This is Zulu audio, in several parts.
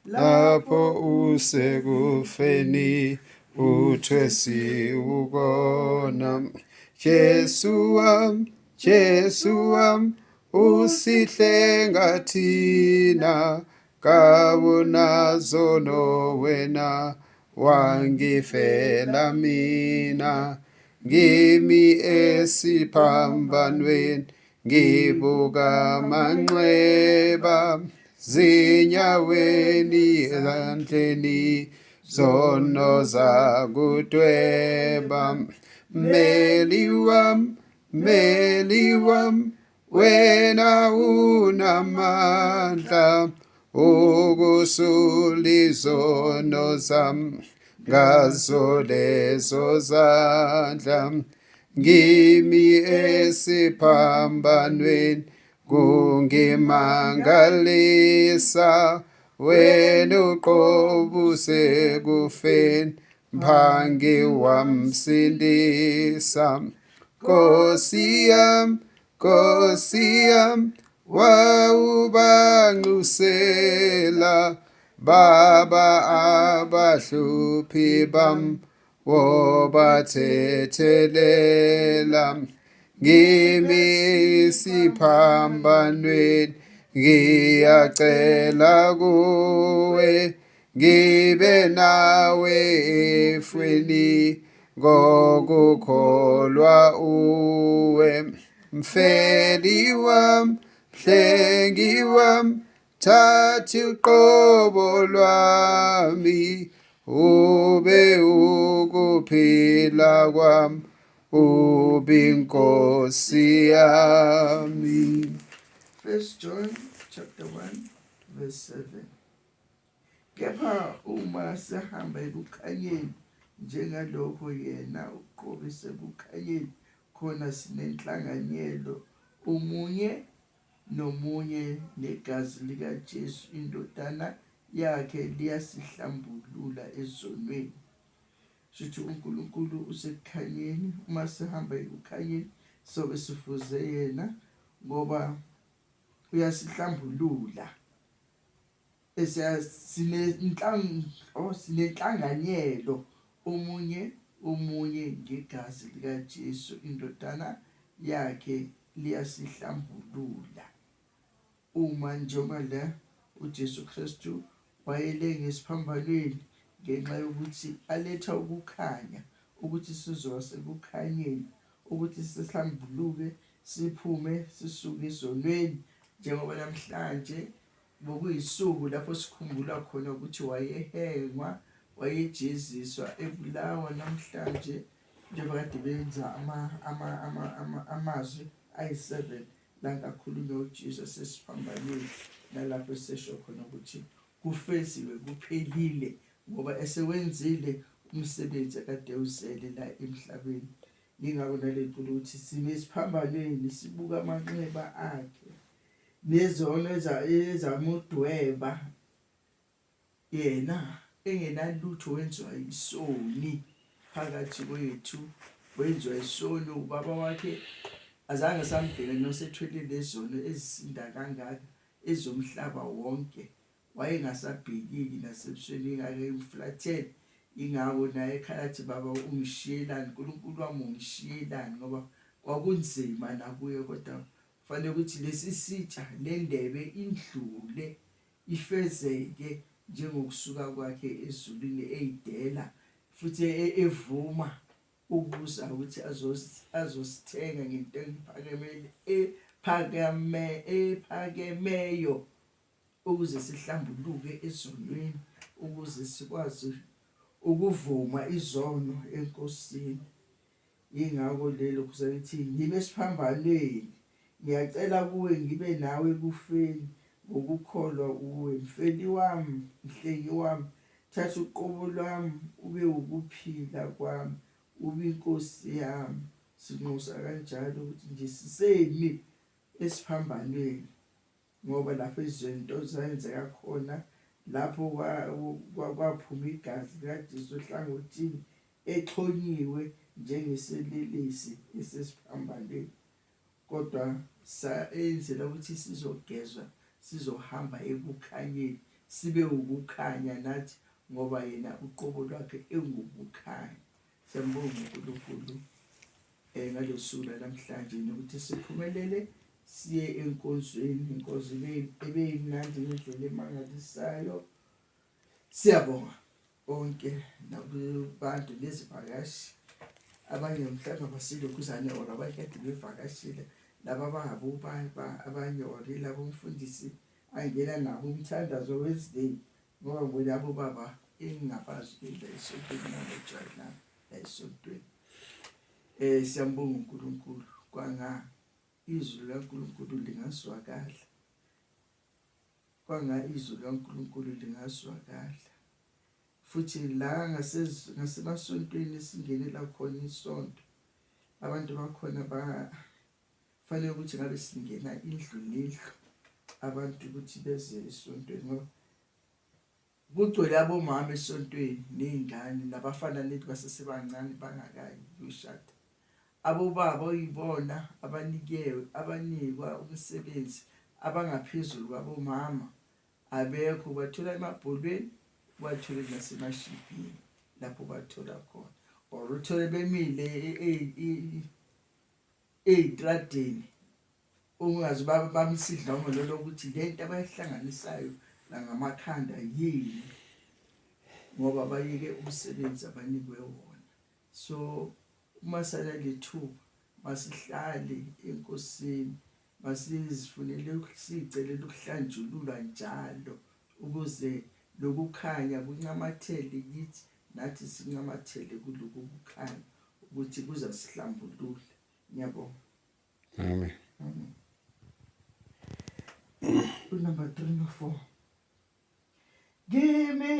lapho usekufeni uthwesi ukona. Jesu wami, Jesu wami, usihlenga thina, kawunazono wena wangifela mina. Ngimi esiphambanweni ngibuka manxeba, zinyaweni ezandleni zono zakudweba. Meli wami, meli wami, wena unamandla ukusulizono zami ngazo lezo zandla. Ngimi esiphambanweni kungimangalisa, wena uqobo usekufeni mphangi wamsindisa. Nkosi yami, Nkosi yami, wawubanxusela baba abahluphi bam wobathethelela. Ngimi isiphambanweni ngiyacela kuwe, ngibe nawe efweni ngokukholwa uwe. Mfeli wami, mhlengi wami, thatha uqobo lwami, ube ukuphila kwami, ube inkosi yami. 1 John chapter 1 verse 7. Kepha uma sihamba ekukhanyeni njengalokho yena uqobo esekukhanyeni, khona sinenhlanganyelo omunye nomunye negazi likaJesu indodana yakhe liyasihlambulula ezonweni. Sithi uNkulunkulu usekukhanyeni, uma sihamba ekukhanyeni sobe sifuze yena ngoba uyasihlambulula. Sinenhlanganyelo omunye ngegazi likaJesu indodana yakhe liyasihlambulula. Uma njengoba la uJesu Kristu wayele ngesiphambanweni ngenxa yokuthi aletha ukukhanya, ukuthi sizoba sekukhanyeni, ukuthi sihlambuluke, siphume sisuke ezonweni. Njengoba namhlanje bokuyisuku lapho sikhumbula khona ukuthi wayehengwa, wayejeziswa, ebulawa. Namhlanje njengoba kade benza amazwi ayi-7 la ngakhulunywa uJesus esiphambanweni, nalapho esesho khona ukuthi kufeziwe, kuphelile, ngoba esewenzile umsebenzi akade uzele la emhlabeni. Yingakho nalento ukuthi sime esiphambanweni sibuka amanxeba akhe nezono ezamudweba, yena engenalutho wenziwa isoni phakathi kwethu, wenziwa isoni. Ubaba wakhe azange sambheka nosethwele lezono ezisinda kangaka ezomhlaba wonke, wayengasabhekiki nasebusweni, ingake imflathele. Ingako naye ekhalathi, baba ungishiyelani, uNkulunkulu wami ungishiyelani, ngoba kwakunzima nakuye. Kodwa kufanele ukuthi lesi sitsha lendebe indlule, ifezeke njengokusuka kwakhe ezulwini eyidela, futhi evuma ukuza ukuthi azosithenga ngentengo ephakemeyo, ukuze sihlambuluke ezonweni, ukuze sikwazi ukuvuma izono enkosini. Yingakho lelo kusayithi ngime esiphambanweni, ngiyacela kuwe ngibe nawe ekufeni ngokukholwa uwe. Mfeli wami, mhlengi wami, thatha uqobo lwami, ube ukuphila kwami, ube inkosi yami. Sinxusa kanjalo ukuthi nje sisemi esiphambanweni, ngoba lapho izinto zayenzeka khona, lapho kwaphuma igazi likaJesu ohlangothini, exhonyiwe njengeselelesi esesiphambanweni. Kodwa enzela ukuthi sizogezwa, sizohamba ekukhanyeni, sibe ukukhanya nathi ngoba yena uqobo lwakhe engukukhanya. Siyambonga uNkulunkulu ngalosuku namhlanje nokuthi siphumelele siye enkonzweni, inkonzo ebeyimnandi ngendlela emangalisayo. Siyabonga onke nakubantu nezivakashi abanye mhlawumbe basilokhuzane or abanye kade bevakashile, laba abanye or labo umfundisi angena nabo umthandazo Wednesday ngoba ngibona abo baba engingabazi la esontweni nalotshwala la esontweni. Siyambonga uNkulunkulu kwanga izwi laNkulunkulu lingazwakala, kwanga izwi laNkulunkulu lingazwakala futhi la ngasemasontweni singenela khona isonto. Abantu bakhona bafanele ukuthi ngabe singena indlu nendlu abantu ukuthi beze esontweni ngoba kugcwele abomama esontweni nezingane nabafana lethu basesebancane bangakayi ukushada. Abobaba oyibona abanikwa umsebenzi abangaphezulu kwabomama abekho, bathola emabholweni, bathola nasemashibhini lapho bathola khona, or uthole bemile ey'tradeni ungazi bamsidla ngololo ukuthi lento abayihlanganisayo la ngamakhanda yini ngoba bayike umsebenzi abanikwe wona. So umasala lethuba masihlale enkosini, masizifunele sicelele ukuhlanjululwa njalo ukuze lokukhanya kuncamathele kithi nathi sincamathele kuloku kukhanya ukuthi kuzasihlambulula. Ngiyabonga. Amen. Number 3 no 4. Kimi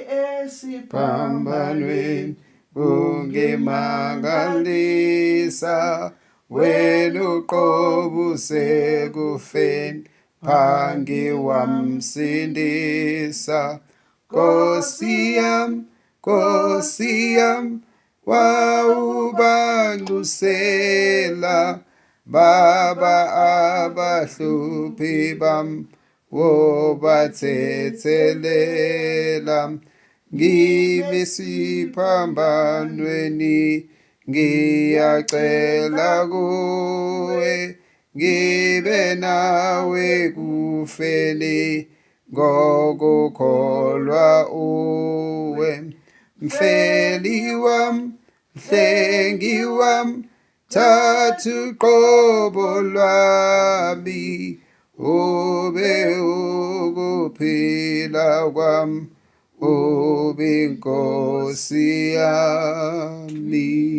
Phambanweni ungimangalisa, wena uqobo sekufeni phangi wamsindisa. Nkosi yam wawubanxusela, baba abahluphi bam wobathethelela. Ngimi siphambanweni ngiyacela kuwe, ngibe nawe kufeni ngokukholwa uwe. Mfeli wam, mhlengi wam, thatha uqobo lwami, ube ukuphila kwam, ube inkosi yami.